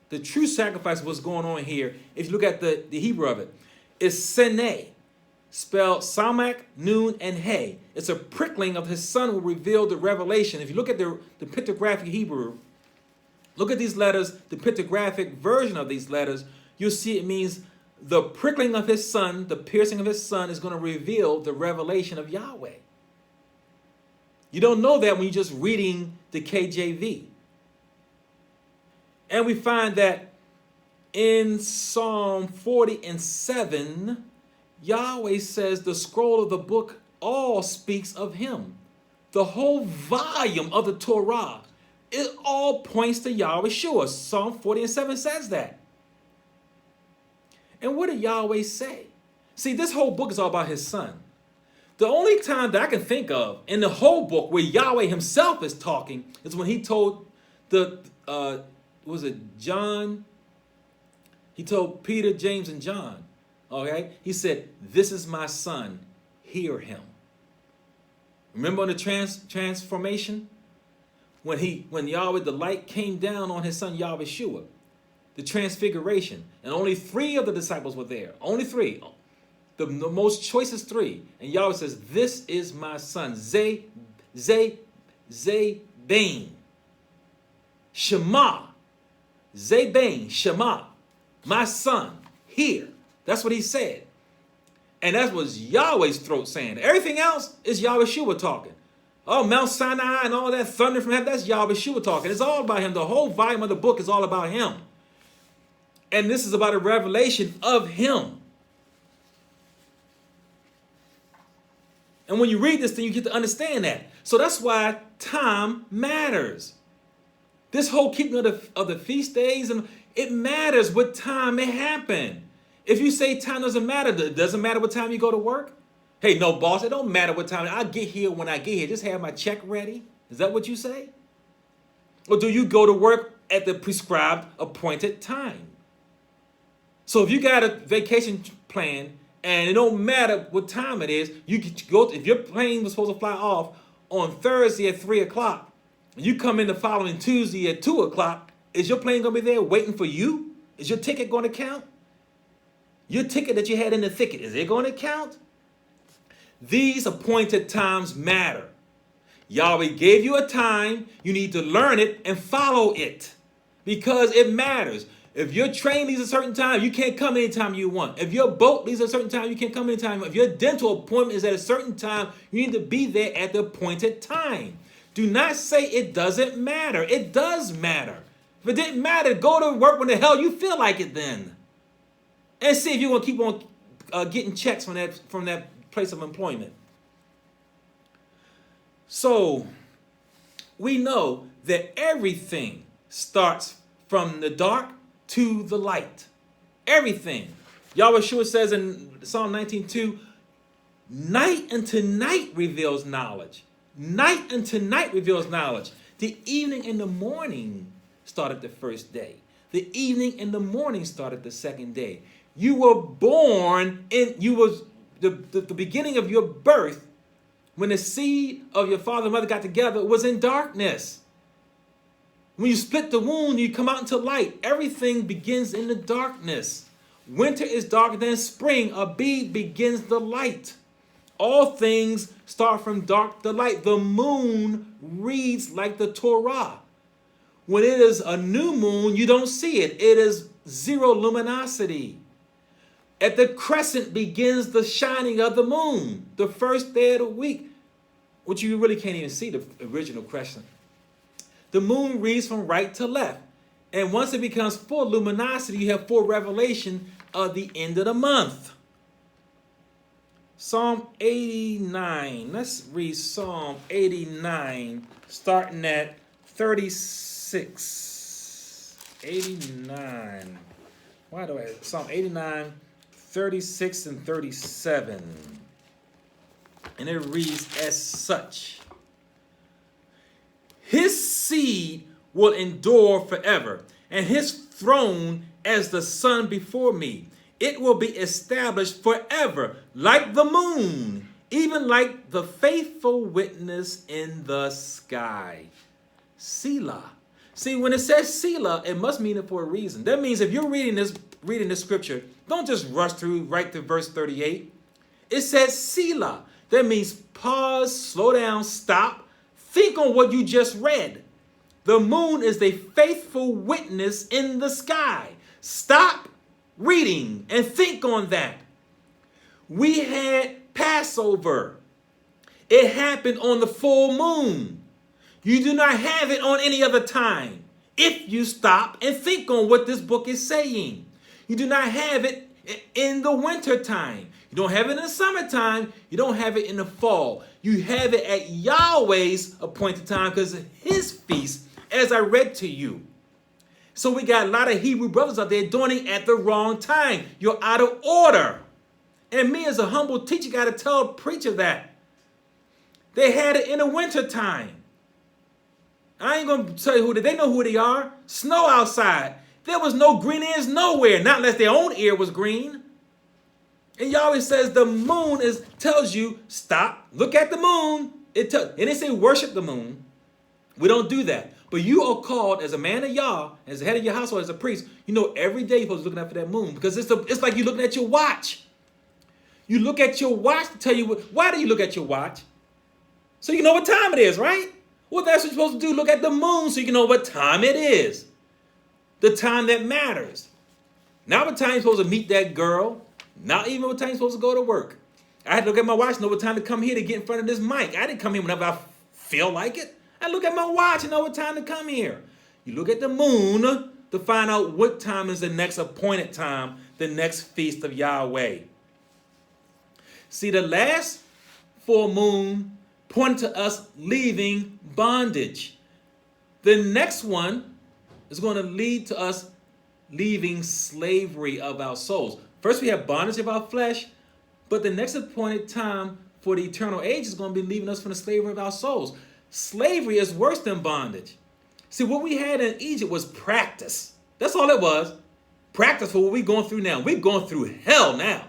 The true sacrifice, what's going on here, if you look at the Hebrew of it, is Seneh, spelled Samak, Nun, and Hey. It's a prickling of his son will reveal the revelation. If you look at the pictographic Hebrew, look at these letters, the pictographic version of these letters, you'll see it means the prickling of his son, the piercing of his son is going to reveal the revelation of Yahweh. You don't know that when you're just reading the KJV. And we find that in Psalm 40:7, Yahweh says the scroll of the book all speaks of him. The whole volume of the Torah, it all points to Yahweh Shua. Psalm 40:7 says that. And what did Yahweh say? See, this whole book is all about his son. The only time that I can think of in the whole book where Yahweh himself is talking is when he told John? He told Peter, James, and John. Okay? He said, "This is my son, hear him." Remember on the transformation? When Yahweh, the light came down on his son Yahweh Shua, the transfiguration, and only 3 of the disciples were there. Only 3. The most choicest 3. And Yahweh says, "This is my son, Zabain. Shema, Zebane, Shema, my son, hear. That's what he said. And that was Yahweh's throat saying. Everything else is Yahweh Shua talking. Oh, Mount Sinai and all that thunder from heaven, that's Yahweh Shua talking. It's all about him. The whole volume of the book is all about him. And this is about a revelation of him. And when you read this thing, you get to understand that. So that's why time matters. This whole keeping of the feast days, and it matters what time it happened. If you say time doesn't matter, it doesn't matter what time you go to work. Hey, no, boss, it don't matter what time. I get here when I get here. Just have my check ready. Is that what you say? Or do you go to work at the prescribed appointed time? So if you got a vacation plan and it don't matter what time it is, you go. If your plane was supposed to fly off on Thursday at 3 o'clock, and you come in the following Tuesday at 2 o'clock, is your plane going to be there waiting for you? Is your ticket going to count? Your ticket that you had in the thicket, is it going to count? These appointed times matter. Yahweh gave you a time. You need to learn it and follow it because it matters. If your train leaves a certain time, you can't come anytime you want. If your boat leaves a certain time, you can't come anytime. If your dental appointment is at a certain time, you need to be there at the appointed time. Do not say it doesn't matter. It does matter. If it didn't matter, go to work when the hell you feel like it then. And see if you're going to keep on getting checks from that place of employment. So we know that everything starts from the dark to the light. Everything. Yahweh Shua says in Psalm 19:2, night unto night reveals knowledge. Night unto night reveals knowledge. The evening and the morning started the first day. The evening and the morning started the second day. You were born the beginning of your birth, when the seed of your father and mother got together, was in darkness. When you split the womb, you come out into light. Everything begins in the darkness. Winter is darker than spring. A bead begins the light. All things start from dark to light. The moon reads like the Torah. When it is a new moon, you don't see it. It is zero luminosity. At the crescent begins the shining of the moon, the first day of the week, which you really can't even see the original crescent. The moon reads from right to left. And once it becomes full luminosity, you have full revelation of the end of the month. Psalm 89. Let's read Psalm 89, starting at 36. 89. Why do I have Psalm 89, 36 and 37. And it reads as such. His seed will endure forever, and his throne as the sun before me. It will be established forever, like the moon, even like the faithful witness in the sky. Selah. See, when it says Selah, it must mean it for a reason. That means if you're reading this scripture, don't just rush through right to verse 38. It says Selah. That means pause, slow down, stop. Think on what you just read. The moon is the faithful witness in the sky. Stop reading and think on that. We had Passover. It happened on the full moon. You do not have it on any other time. If you stop and think on what this book is saying. You do not have it in the winter time. You don't have it in the summertime. You don't have it in the fall. You have it at Yahweh's appointed time because of his feast, as I read to you. So we got a lot of Hebrew brothers out there doing it at the wrong time. You're out of order. And me as a humble teacher got to tell a preacher that. They had it in the winter time. I ain't going to tell you they know who they are. Snow outside. There was no green ears nowhere, not unless their own ear was green. And Yahweh says the moon tells you, stop, look at the moon. It didn't say worship the moon. We don't do that. But you are called as a man of Yah, as the head of your household, as a priest. You know every day you're supposed to be looking out for that moon because it's like you're looking at your watch. You look at your watch to tell you why do you look at your watch? So you know what time it is, right? Well, that's what you're supposed to do. Look at the moon so you can know what time it is. The time that matters. Not what time you're supposed to meet that girl. Not even what time you're supposed to go to work. I had to look at my watch and know what time to come here to get in front of this mic. I didn't come here whenever I feel like it. I look at my watch and know what time to come here. You look at the moon to find out what time is the next appointed time, the next feast of Yahweh. See, the last full moon pointed to us leaving bondage. The next one is going to lead to us leaving slavery of our souls. First, we have bondage of our flesh, but the next appointed time for the eternal age is going to be leaving us from the slavery of our souls. Slavery is worse than bondage. See, what we had in Egypt was practice. That's all it was. Practice for what we're going through now. We're going through hell now.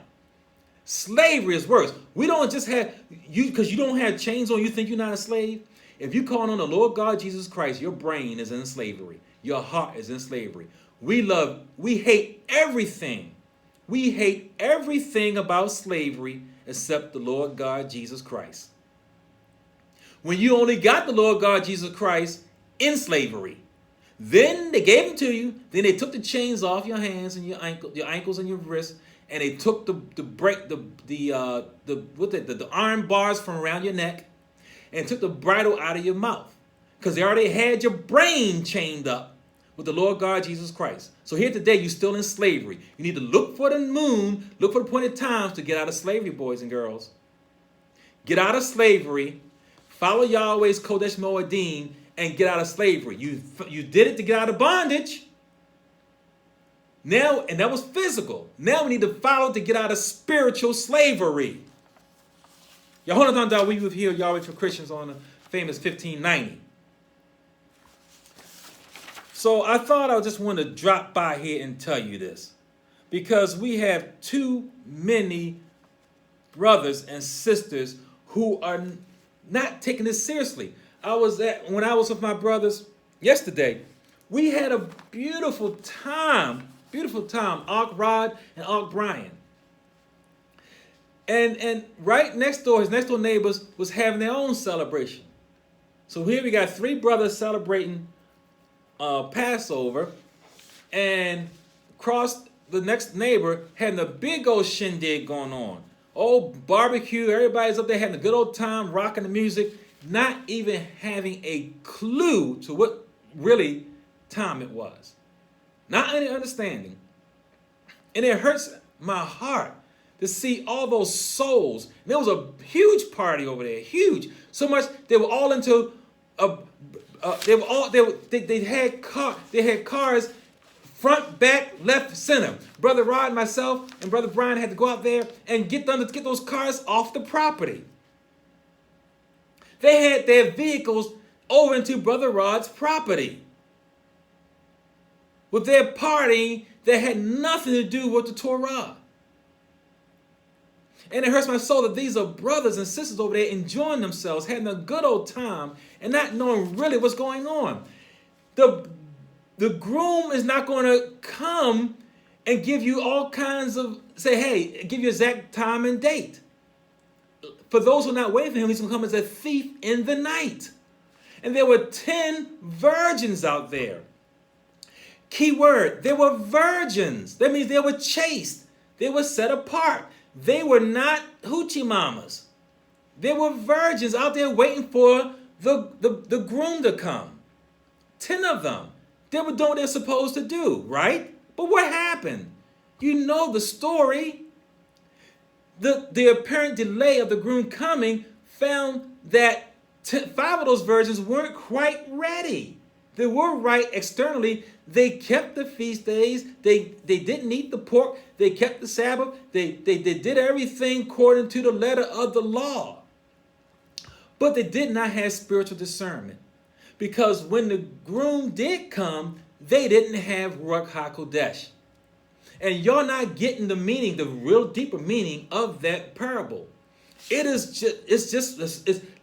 Slavery is worse. We don't just have, because you don't have chains on, you think you're not a slave? If you call on the Lord God Jesus Christ, your brain is in slavery. Your heart is in slavery. We hate everything. We hate everything about slavery except the Lord God Jesus Christ. When you only got the Lord God Jesus Christ in slavery, then they gave him to you, then they took the chains off your hands and your ankles and your wrists, and they took the iron bars from around your neck and took the bridle out of your mouth, because they already had your brain chained up with the Lord God Jesus Christ. So here today, you're still in slavery. You need to look for the moon, look for the appointed times to get out of slavery, boys and girls. Get out of slavery, follow Yahweh's Kodesh Moedim, and get out of slavery. You did it to get out of bondage. Now, and that was physical. Now we need to follow to get out of spiritual slavery. Yahonatan we with here, Yahweh for Christians on the famous 1590. So I thought I just want to drop by here and tell you this, because we have too many brothers and sisters who are not taking this seriously. When I was with my brothers yesterday, we had a beautiful time, Ark Rod and Ark Brian. And right next door, his next door neighbors was having their own celebration. So here we got three brothers celebrating Passover, and across the next neighbor having a big old shindig going on. Old barbecue, everybody's up there having a good old time, rocking the music, not even having a clue to what really time it was. Not any understanding. And it hurts my heart to see all those souls. And there was a huge party over there, huge. So much they were all into they had cars front, back, left, center. Brother Rod and myself and Brother Brian had to go out there and get those cars off the property. They had their vehicles over into Brother Rod's property with their party that had nothing to do with the Torah. And it hurts my soul that these are brothers and sisters over there enjoying themselves, having a good old time, and not knowing really what's going on. The groom is not going to come and give you all kinds of, give you exact time and date. For those who are not waiting for him, he's going to come as a thief in the night. And there were 10 virgins out there. Key word, they were virgins. That means they were chaste. They were set apart. They were not hoochie mamas. They were virgins out there waiting for the groom to come. 10 of them. They were doing what they're supposed to do, right? But what happened? You know the story. The apparent delay of the groom coming found that 5 of those virgins weren't quite ready. They were right externally. They kept the feast days. They didn't eat the pork. They kept the Sabbath. They did everything according to the letter of the law. But they did not have spiritual discernment. Because when the groom did come, they didn't have Ruach HaKodesh. And you're not getting the meaning, the real deeper meaning of that parable. Let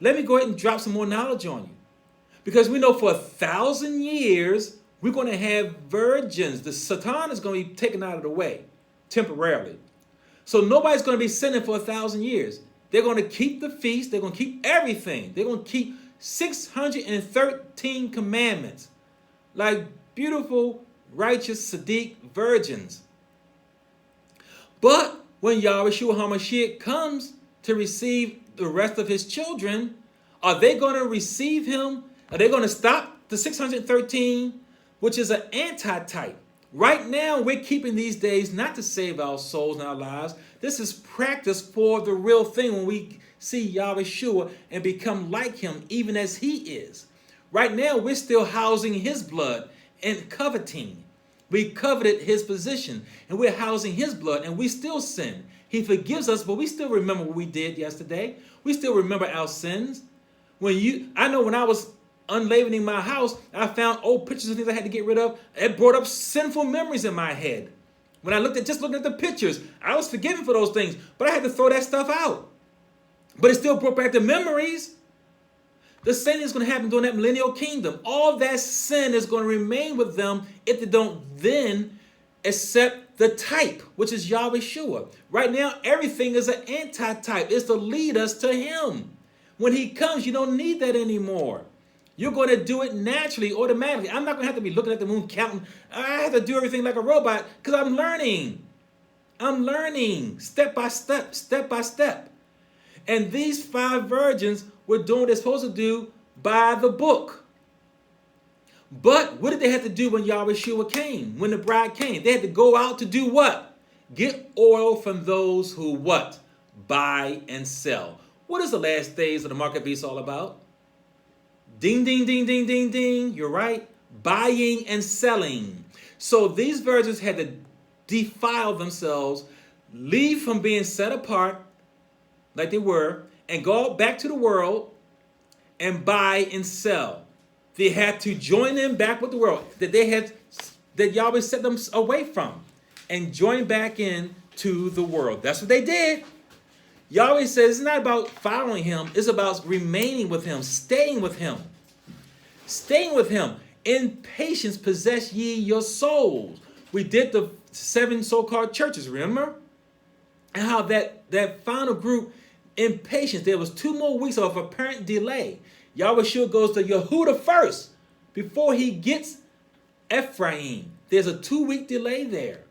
me go ahead and drop some more knowledge on you. Because we know for 1,000 years, we're going to have virgins. The Satan is going to be taken out of the way temporarily. So nobody's going to be sinning for 1,000 years. They're going to keep the feast. They're going to keep everything. They're going to keep 613 commandments. Like beautiful righteous, Sadiq virgins. But when Yahweh HaMashiach comes to receive the rest of his children, are they going to receive him? Are they going to stop the 613, which is an antitype? Right now, we're keeping these days not to save our souls and our lives. This is practice for the real thing when we see Yahweh Shua and become like him, even as he is. Right now, we're still housing his blood and coveting. We coveted his position, and we're housing his blood, and we still sin. He forgives us, but we still remember what we did yesterday. We still remember our sins. I know when I was unleavening my house, I found old pictures of things I had to get rid of. It brought up sinful memories in my head. When I looking at the pictures, I was forgiven for those things, but I had to throw that stuff out. But it still brought back the memories. The same is going to happen during that millennial kingdom. All that sin is going to remain with them if they don't then accept the type, which is Yahweh Shua. Right now, everything is an anti-type. It's to lead us to him. When he comes, you don't need that anymore. You're going to do it naturally, automatically. I'm not going to have to be looking at the moon, counting. I have to do everything like a robot because I'm learning. I'm learning step by step, step by step. And these 5 virgins were doing what they're supposed to do by the book. But what did they have to do when Yahweh Shua came, when the bride came? They had to go out to do what? Get oil from those who what? Buy and sell. What is the last days of the market beast all about? Ding, ding, ding, ding, ding, ding. You're right. Buying and selling. So these virgins had to defile themselves, leave from being set apart like they were, and go back to the world and buy and sell. They had to join in back with the world that Yahweh set them away from and join back in to the world. That's what they did. Yahweh says it's not about following him. It's about remaining with him, staying with him. Staying with him. In patience possess ye your souls. We did the 7 so-called churches, remember? And how that final group, in patience, there was 2 more weeks of apparent delay. Yahweh Shua goes to Yehuda first before he gets Ephraim. There's a 2-week delay there.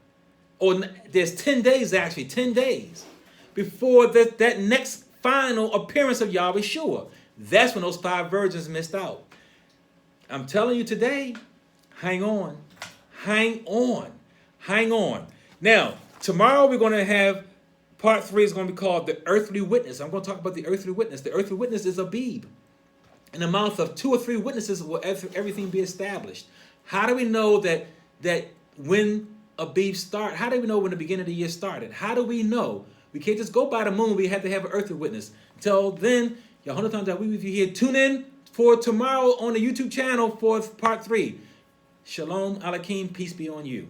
Or there's 10 days, actually, 10 days before that next final appearance of Yahweh Shua. That's when those 5 virgins missed out. I'm telling you today, hang on, hang on, hang on. Now, tomorrow we're going to have part 3 is going to be called the earthly witness. I'm going to talk about the earthly witness. The earthly witness is Abib. In the mouth of 2 or 3 witnesses will everything be established. How do we know that when Abib started? How do we know when the beginning of the year started? How do we know? We can't just go by the moon. We have to have an earthly witness. Until then, Yahonatan that we with you here. Tune in for tomorrow on the YouTube channel for part 3. Shalom Aleichem, peace be on you.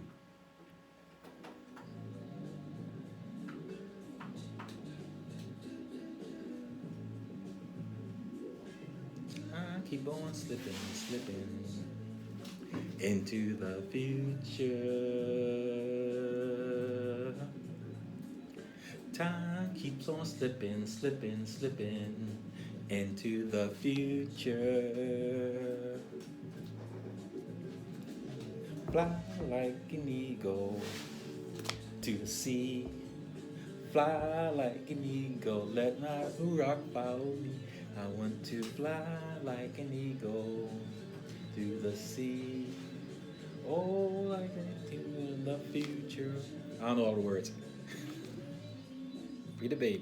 I keep on slipping into the future. Time keeps on slipping into the future. Fly like an eagle to the sea. Fly like an eagle, let my rock follow me. I want to fly like an eagle to the sea. Oh, like in the future. I don't know all the words. Free the baby.